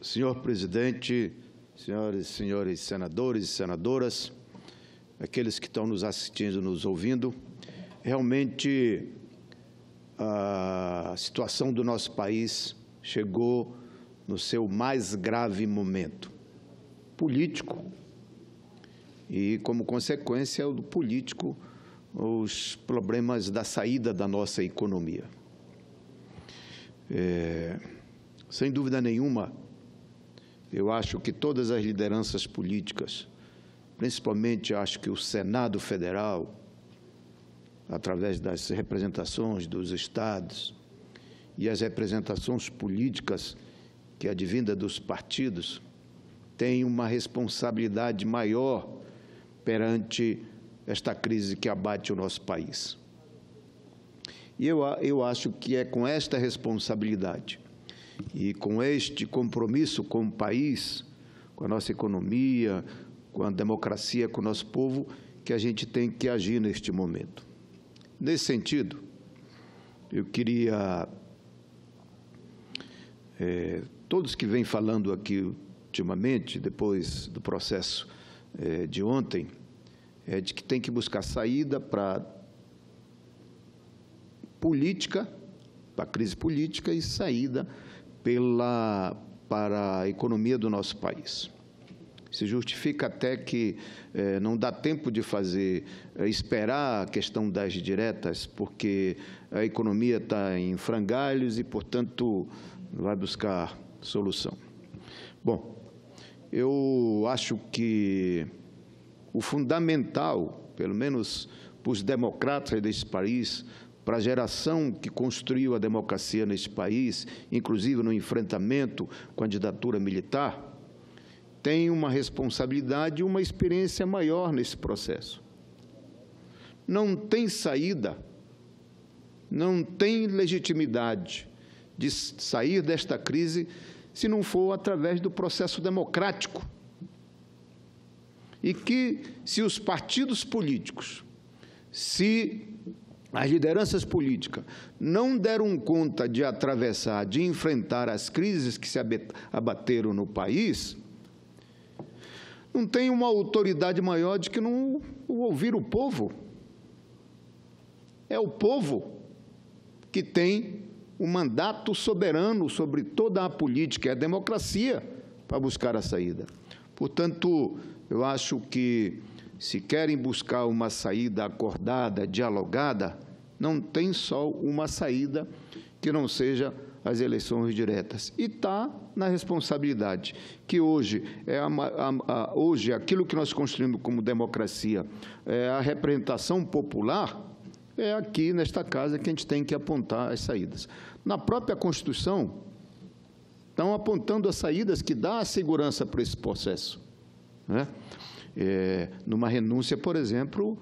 Senhor presidente, senhoras e senhores senadores e senadoras, aqueles que estão nos assistindo, nos ouvindo, realmente a situação do nosso país chegou no seu mais grave momento político e, como consequência do político, os problemas da saída da nossa economia. Sem dúvida nenhuma, eu acho que todas as lideranças políticas, principalmente acho que o Senado Federal, através das representações dos estados e as representações políticas que advinda dos partidos, têm uma responsabilidade maior perante esta crise que abate o nosso país. E eu acho que é com esta responsabilidade e com este compromisso com o país, com a nossa economia, com a democracia, com o nosso povo, que a gente tem que agir neste momento. Nesse sentido, eu queria, todos que vêm falando aqui ultimamente, depois do processo de ontem, de que tem que buscar saída para política, para a crise política e saída para a economia do nosso país. Se justifica até que não dá tempo de esperar a questão das diretas, porque a economia está em frangalhos e, portanto, vai buscar solução. Bom, eu acho que o fundamental, pelo menos para os democratas desse país, para a geração que construiu a democracia nesse país, inclusive no enfrentamento com a ditadura militar, tem uma responsabilidade e uma experiência maior nesse processo. Não tem saída, não tem legitimidade de sair desta crise se não for através do processo democrático. E que, se os partidos políticos, se as lideranças políticas não deram conta de atravessar, de enfrentar as crises que se abateram no país, não tem uma autoridade maior de que não ouvir o povo. É o povo que tem o mandato soberano sobre toda a política, é a democracia, para buscar a saída. Portanto, eu acho que, se querem buscar uma saída acordada, dialogada, não tem só uma saída que não seja as eleições diretas. E está na responsabilidade, que hoje, hoje aquilo que nós construímos como democracia, a representação popular, é aqui nesta casa que a gente tem que apontar as saídas. Na própria Constituição, estão apontando as saídas que dão a segurança para esse processo, né? Numa renúncia, por exemplo,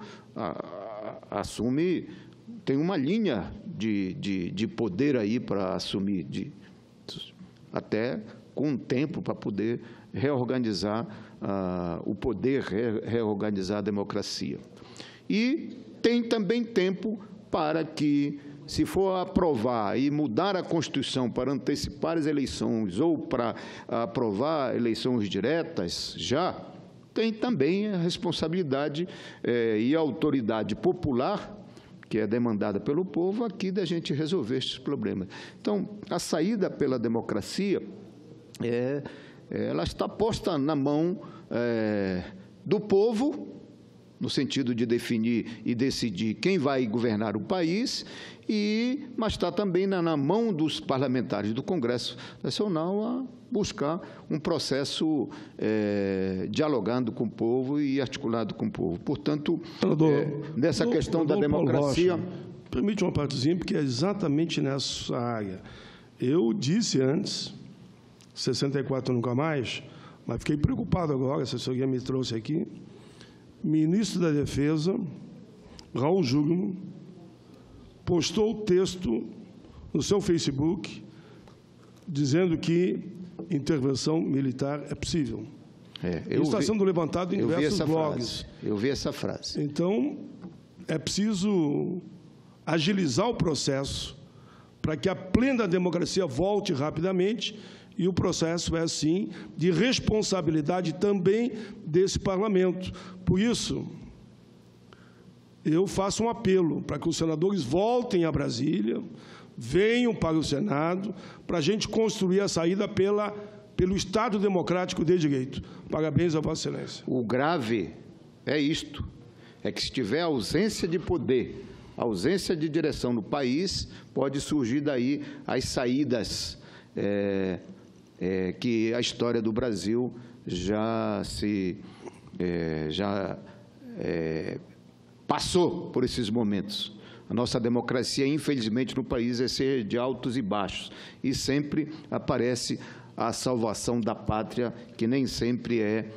tem uma linha de poder aí para assumir, até com tempo para poder reorganizar o poder, reorganizar a democracia. E tem também tempo para que, se for aprovar e mudar a Constituição para antecipar as eleições ou para aprovar eleições diretas, já tem também a responsabilidade e a autoridade popular, que é demandada pelo povo, aqui da gente resolver estes problemas. Então, a saída pela democracia, ela está posta na mão do povo, no sentido de definir e decidir quem vai governar o país, mas está também na mão dos parlamentares do Congresso Nacional a buscar um processo dialogando com o povo e articulado com o povo. Portanto, nessa questão da democracia... Permite uma partezinha, porque é exatamente nessa área. Eu disse antes, 64 nunca mais, mas fiquei preocupado agora, se alguém me trouxe aqui, ministro da Defesa, Raul Jungmann, postou o texto no seu Facebook dizendo que intervenção militar é possível. Isso está sendo levantado em diversos blogs. Eu vi essa frase. Então, é preciso agilizar o processo para que a plena democracia volte rapidamente E o processo é, assim, de responsabilidade também desse parlamento. Por isso, eu faço um apelo para que os senadores voltem a Brasília, venham para o Senado, para a gente construir a saída pelo Estado Democrático de Direito. Parabéns a Vossa Excelência. O grave é isto, é que se tiver ausência de poder, ausência de direção no país, pode surgir daí as saídas que a história do Brasil já passou por esses momentos. A nossa democracia, infelizmente, no país é ser de altos e baixos, e sempre aparece a salvação da pátria, que nem sempre é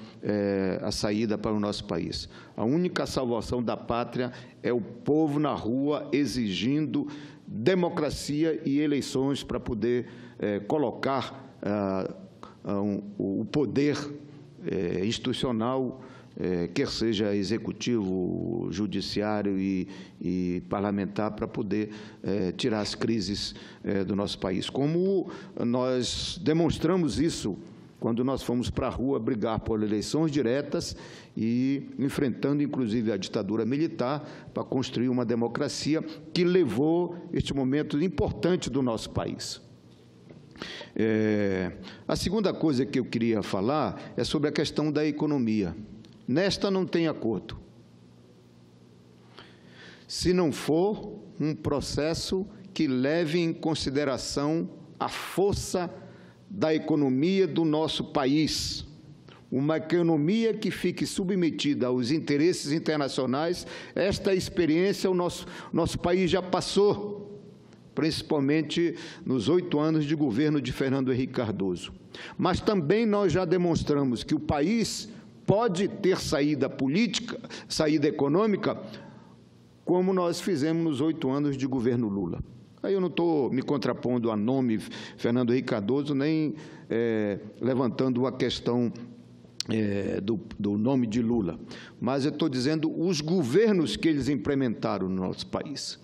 a saída para o nosso país. A única salvação da pátria é o povo na rua exigindo democracia e eleições para poder colocar o poder institucional, quer seja executivo, judiciário e parlamentar, para poder tirar as crises do nosso país. Como nós demonstramos isso quando nós fomos para a rua brigar por eleições diretas e enfrentando, inclusive, a ditadura militar para construir uma democracia que levou este momento importante do nosso país. A segunda coisa que eu queria falar é sobre a questão da economia. Nesta não tem acordo. Se não for um processo que leve em consideração a força da economia do nosso país, uma economia que fique submetida aos interesses internacionais, esta experiência o nosso país já passou, principalmente nos 8 anos de governo de Fernando Henrique Cardoso. Mas também nós já demonstramos que o país pode ter saída política, saída econômica, como nós fizemos nos 8 anos de governo Lula. Aí eu não estou me contrapondo a nome Fernando Henrique Cardoso, nem levantando a questão do nome de Lula, mas eu estou dizendo os governos que eles implementaram no nosso país.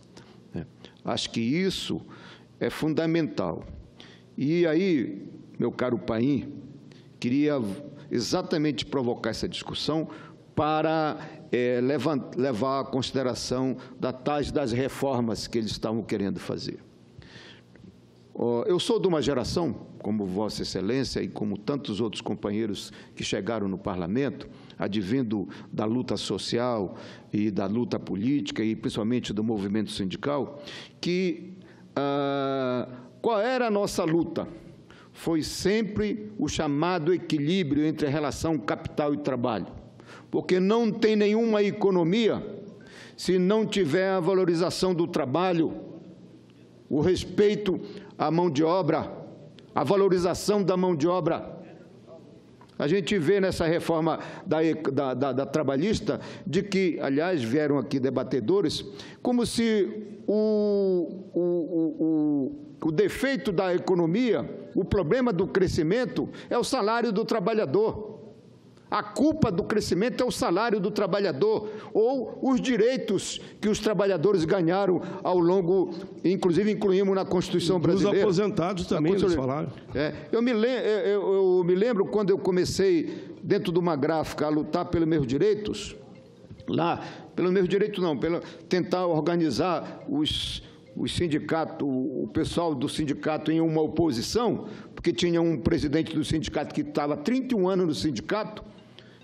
Acho que isso é fundamental. E aí, meu caro Paim, queria exatamente provocar essa discussão para levar a consideração das reformas que eles estavam querendo fazer. Eu sou de uma geração, como Vossa Excelência e como tantos outros companheiros que chegaram no parlamento, advindo da luta social e da luta política e principalmente do movimento sindical, que qual era a nossa luta? Foi sempre o chamado equilíbrio entre a relação capital e trabalho, porque não tem nenhuma economia se não tiver a valorização do trabalho, o respeito à mão de obra, a valorização da mão de obra. A gente vê nessa reforma da trabalhista, de que, aliás, vieram aqui debatedores, como se o defeito da economia, o problema do crescimento, é o salário do trabalhador. A culpa do crescimento é o salário do trabalhador, ou os direitos que os trabalhadores ganharam ao longo, inclusive incluímos na Constituição brasileira. Os aposentados também, eles falaram. Eu me lembro quando eu comecei, dentro de uma gráfica, a lutar pelos meus direitos, pelos meus direitos não, tentar organizar os sindicatos, o pessoal do sindicato em uma oposição, porque tinha um presidente do sindicato que estava há 31 anos no sindicato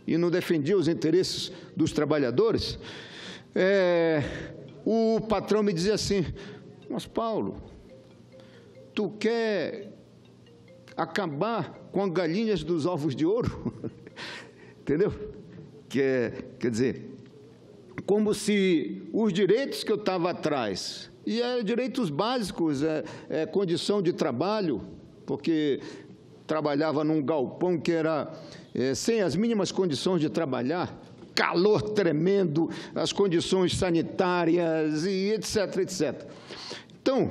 e não defendia os interesses dos trabalhadores. O patrão me dizia assim: mas, Paulo, tu quer acabar com as galinhas dos ovos de ouro? Entendeu? Quer dizer, como se os direitos que eu estava atrás, e direitos básicos, condição de trabalho, porque trabalhava num galpão que era sem as mínimas condições de trabalhar, calor tremendo, as condições sanitárias, e etc, etc. Então,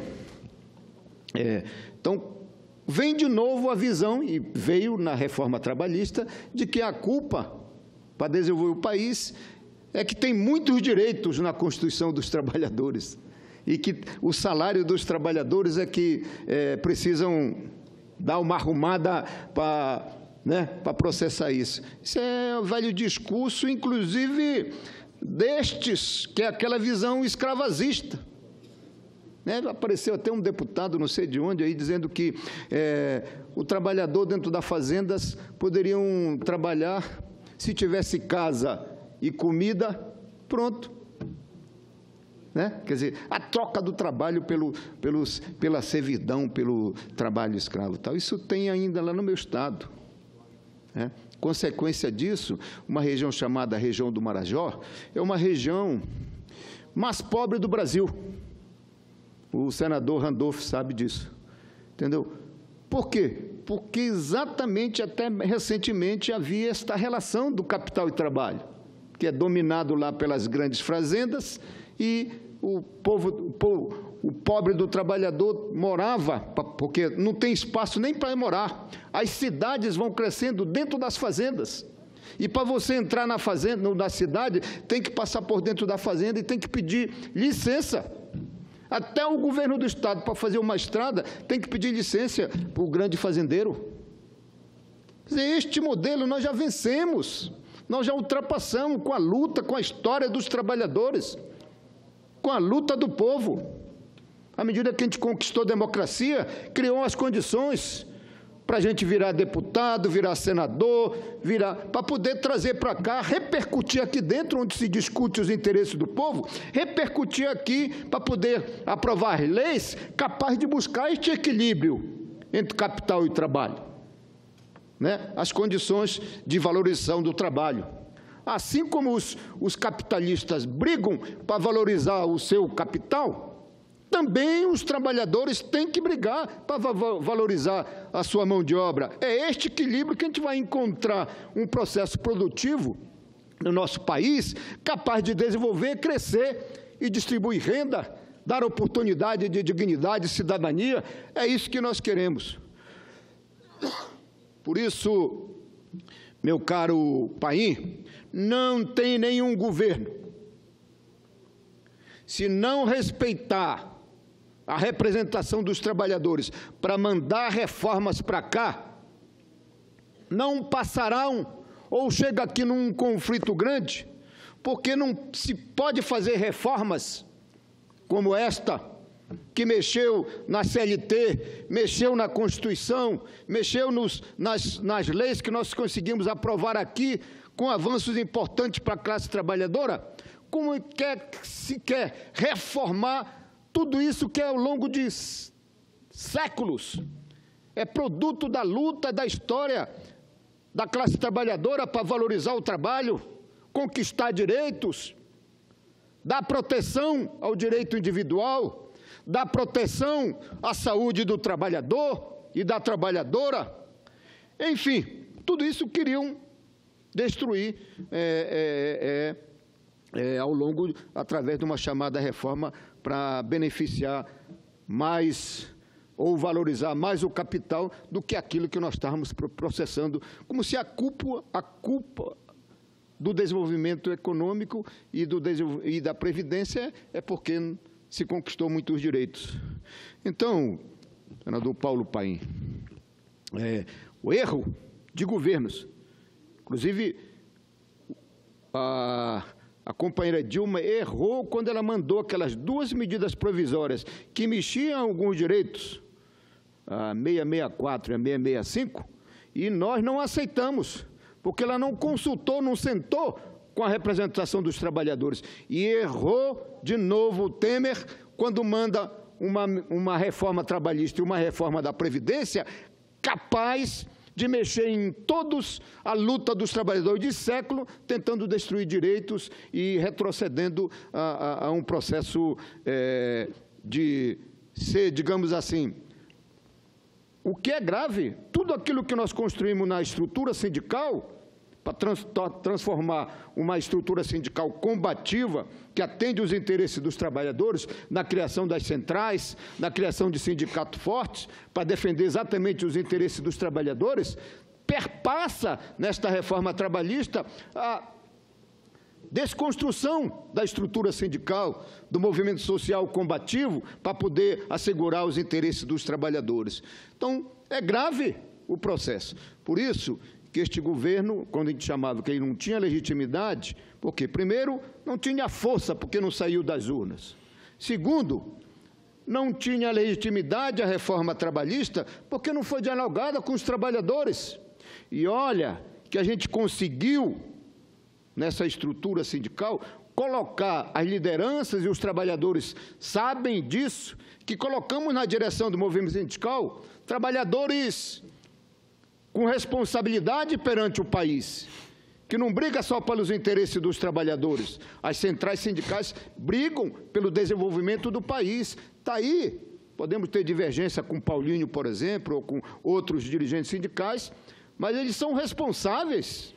vem de novo a visão, e veio na reforma trabalhista, de que a culpa para desenvolver o país é que tem muitos direitos na Constituição dos trabalhadores, e que o salário dos trabalhadores é que precisam dar uma arrumada para, né, para processar isso. Isso é um velho discurso, inclusive, destes, que é aquela visão escravagista. Né? Apareceu até um deputado, não sei de onde, aí, dizendo que o trabalhador dentro das fazendas poderiam trabalhar, se tivesse casa e comida, pronto. Né? Quer dizer, a troca do trabalho pela servidão, pelo trabalho escravo. Tal. Isso tem ainda lá no meu estado. Né? Consequência disso, uma região chamada região do Marajó, é uma região mais pobre do Brasil. O senador Randolph sabe disso. Entendeu? Por quê? Porque exatamente até recentemente havia esta relação do capital e trabalho, que é dominado lá pelas grandes fazendas, e o pobre do trabalhador morava, porque não tem espaço nem para morar. As cidades vão crescendo dentro das fazendas. E para você entrar na fazenda, na cidade, tem que passar por dentro da fazenda e tem que pedir licença. Até o governo do estado, para fazer uma estrada, tem que pedir licença para o grande fazendeiro. Quer dizer, este modelo nós já vencemos, nós já ultrapassamos com a luta, com a história dos trabalhadores, com a luta do povo. À medida que a gente conquistou a democracia, criou as condições para a gente virar deputado, virar senador, para poder trazer para cá, repercutir aqui dentro, onde se discute os interesses do povo, repercutir aqui para poder aprovar leis capazes de buscar este equilíbrio entre capital e trabalho, né? As condições de valorização do trabalho. Assim como os capitalistas brigam para valorizar o seu capital, também os trabalhadores têm que brigar para valorizar a sua mão de obra. É este equilíbrio que a gente vai encontrar um processo produtivo no nosso país capaz de desenvolver, crescer e distribuir renda, dar oportunidade de dignidade e cidadania. É isso que nós queremos. Por isso, meu caro Paim, não tem nenhum governo, se não respeitar a representação dos trabalhadores para mandar reformas para cá, não passarão ou chega aqui num conflito grande, porque não se pode fazer reformas como esta, que mexeu na CLT, mexeu na Constituição, mexeu nas leis que nós conseguimos aprovar aqui, com avanços importantes para a classe trabalhadora. Como se quer reformar tudo isso que é ao longo de séculos, é produto da luta, da história da classe trabalhadora para valorizar o trabalho, conquistar direitos, dar proteção ao direito individual, dar proteção à saúde do trabalhador e da trabalhadora. Enfim, tudo isso queriam destruir ao longo, através de uma chamada reforma para beneficiar mais ou valorizar mais o capital do que aquilo que nós estávamos processando, como se a culpa do desenvolvimento econômico e da Previdência é porque se conquistou muitos direitos. Então, senador Paulo Paim, o erro de governos, inclusive a companheira Dilma errou quando ela mandou aquelas 2 medidas provisórias que mexiam alguns direitos, a 664 e a 665, e nós não aceitamos, porque ela não consultou, não sentou com a representação dos trabalhadores. E errou de novo o Temer quando manda uma reforma trabalhista e uma reforma da Previdência capaz de mexer em todos a luta dos trabalhadores de século, tentando destruir direitos e retrocedendo a um processo de ser, digamos assim, o que é grave, tudo aquilo que nós construímos na estrutura sindical, para transformar uma estrutura sindical combativa, que atende os interesses dos trabalhadores, na criação das centrais, na criação de sindicatos fortes, para defender exatamente os interesses dos trabalhadores, perpassa nesta reforma trabalhista a desconstrução da estrutura sindical, do movimento social combativo, para poder assegurar os interesses dos trabalhadores. Então, É grave o processo. Por isso que este governo, quando a gente chamava que ele não tinha legitimidade, porque, primeiro, não tinha força, porque não saiu das urnas. Segundo, não tinha legitimidade a reforma trabalhista, porque não foi dialogada com os trabalhadores. E olha que a gente conseguiu, nessa estrutura sindical, colocar as lideranças, e os trabalhadores sabem disso, que colocamos na direção do movimento sindical trabalhadores com responsabilidade perante o país, que não briga só pelos interesses dos trabalhadores. As centrais sindicais brigam pelo desenvolvimento do país. Está aí, podemos ter divergência com Paulinho, por exemplo, ou com outros dirigentes sindicais, mas eles são responsáveis,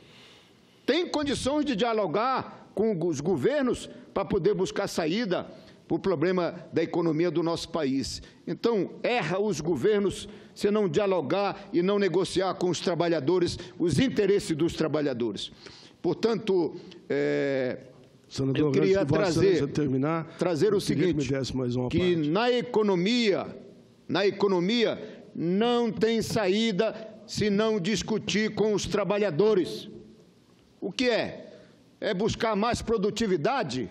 têm condições de dialogar com os governos para poder buscar saída para o problema da economia do nosso país. Então, erra os governos se não dialogar e não negociar com os trabalhadores os interesses dos trabalhadores. Portanto, senador, eu queria trazer o seguinte, que na economia não tem saída se não discutir com os trabalhadores. O que é? É buscar mais produtividade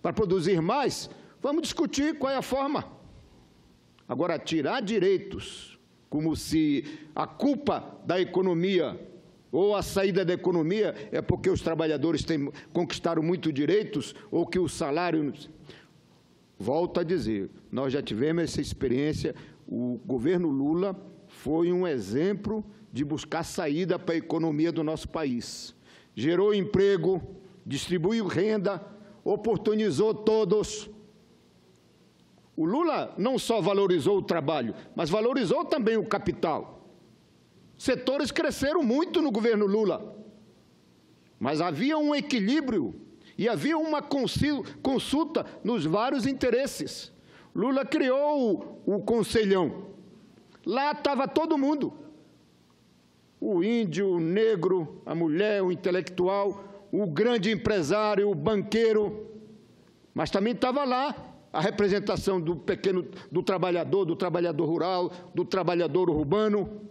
para produzir mais? Vamos discutir qual é a forma. Agora, tirar direitos, como se a culpa da economia ou a saída da economia é porque os trabalhadores conquistaram muitos direitos ou que o salário... Volto a dizer, nós já tivemos essa experiência, o governo Lula foi um exemplo de buscar saída para a economia do nosso país. Gerou emprego, distribuiu renda, oportunizou todos. O Lula não só valorizou o trabalho, mas valorizou também o capital. Setores cresceram muito no governo Lula, mas havia um equilíbrio e havia uma consulta nos vários interesses. Lula criou o Conselhão. Lá estava todo mundo. O índio, o negro, a mulher, o intelectual, o grande empresário, o banqueiro, mas também estava lá a representação do trabalhador rural, do trabalhador urbano,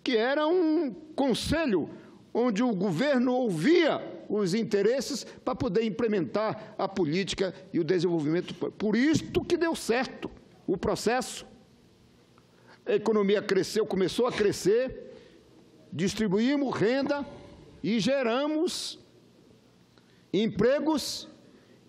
que era um conselho onde o governo ouvia os interesses para poder implementar a política e o desenvolvimento. Por isto que deu certo o processo. A economia cresceu, começou a crescer, distribuímos renda e geramos empregos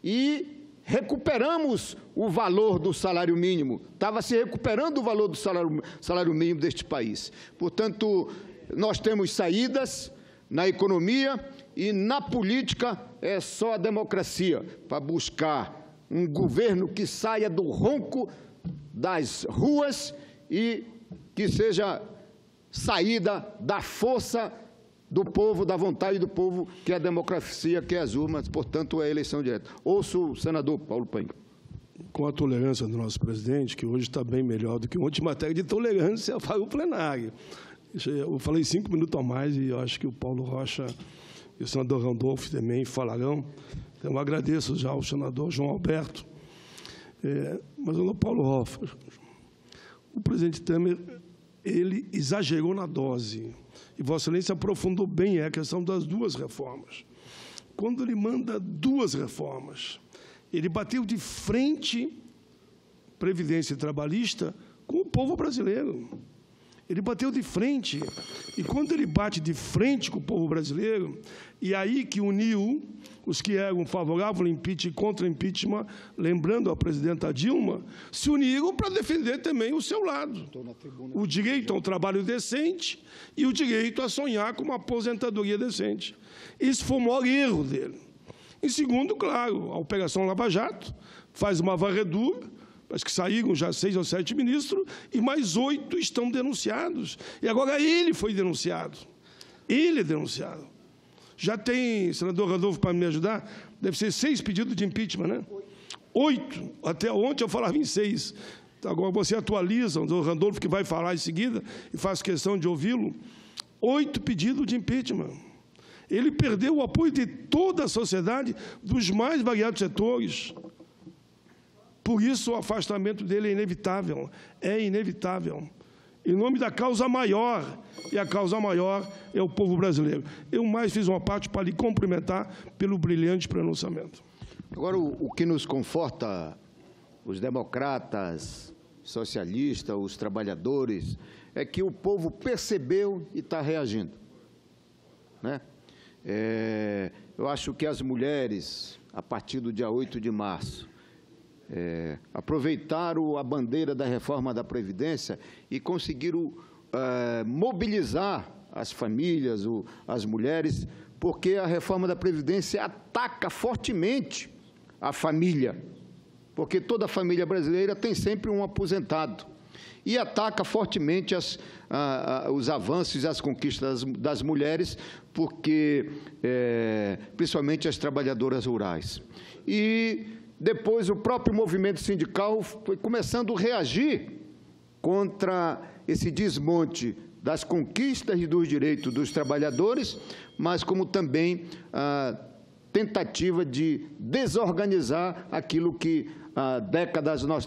e recuperamos o valor do salário mínimo. Estava se recuperando o valor do salário mínimo deste país. Portanto, nós temos saídas na economia e na política é só a democracia para buscar um governo que saia do ronco das ruas e que seja saída da força do povo, da vontade do povo, que é a democracia, que é as urnas, portanto, é a eleição direta. Ouço o senador Paulo Paim. Com a tolerância do nosso presidente, que hoje está bem melhor do que ontem, em matéria de tolerância, para o plenário. Eu falei 5 minutos a mais e eu acho que o Paulo Rocha e o senador Randolfo também falarão. Então, eu agradeço já ao senador João Alberto. Mas, o Paulo Rocha, o presidente Temer, ele exagerou na dose. E Vossa Excelência aprofundou bem a questão das 2 reformas. Quando ele manda 2 reformas, ele bateu de frente Previdência Trabalhista com o povo brasileiro. Ele bateu de frente. E quando ele bate de frente com o povo brasileiro, e aí que uniu os que eram favoráveis ao impeachment e contra o impeachment, lembrando a presidenta Dilma, se uniram para defender também o seu lado. O direito a um trabalho decente e o direito a sonhar com uma aposentadoria decente. Esse foi o maior erro dele. Em segundo, claro, a Operação Lava Jato faz uma varredura, mas que saíram já 6 ou 7 ministros, e mais 8 estão denunciados. E agora ele foi denunciado. Ele é denunciado. Já tem, senador Randolfo, para me ajudar, deve ser 6 pedidos de impeachment, né? 8. Até ontem eu falava em 6. Agora você atualiza, o senador Randolfo, que vai falar em seguida, e faz questão de ouvi-lo. 8 pedidos de impeachment. Ele perdeu o apoio de toda a sociedade, dos mais variados setores. Por isso, o afastamento dele é inevitável. É inevitável. em nome da causa maior, e a causa maior é o povo brasileiro. Eu mais fiz uma parte para lhe cumprimentar pelo brilhante pronunciamento. Agora, o que nos conforta, os democratas, socialistas, os trabalhadores, é que o povo percebeu e está reagindo, né? Eu acho que as mulheres, a partir do dia 8 de março, aproveitaram a bandeira da reforma da Previdência e conseguiram mobilizar as famílias, as mulheres, porque a reforma da Previdência ataca fortemente a família, porque toda família brasileira tem sempre um aposentado, e ataca fortemente os avanços e as conquistas das mulheres, porque, principalmente as trabalhadoras rurais. E depois o próprio movimento sindical foi começando a reagir contra esse desmonte das conquistas e dos direitos dos trabalhadores, mas como também a tentativa de desorganizar aquilo que há décadas nós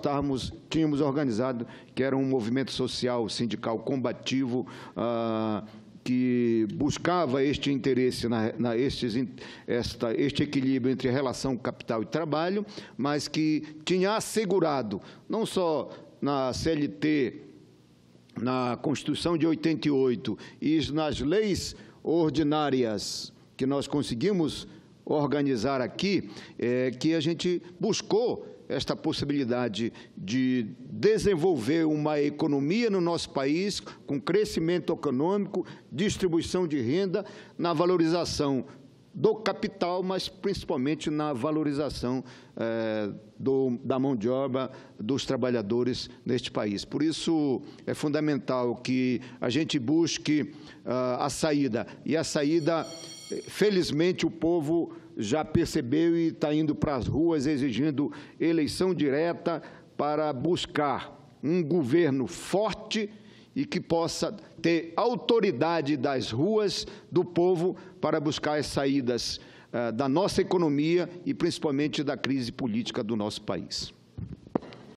tínhamos organizado, que era um movimento social, sindical combativo, que buscava este interesse, este equilíbrio entre relação capital e trabalho, mas que tinha assegurado, não só na CLT, na Constituição de 88 e nas leis ordinárias que nós conseguimos organizar aqui, que a gente buscou esta possibilidade de desenvolver uma economia no nosso país com crescimento econômico, distribuição de renda, na valorização do capital, mas principalmente na valorização da mão de obra dos trabalhadores neste país. Por isso, é fundamental que a gente busque a saída, e a saída, felizmente, o povo já percebeu e está indo para as ruas exigindo eleição direta para buscar um governo forte e que possa ter autoridade das ruas do povo para buscar as saídas da nossa economia e principalmente da crise política do nosso país.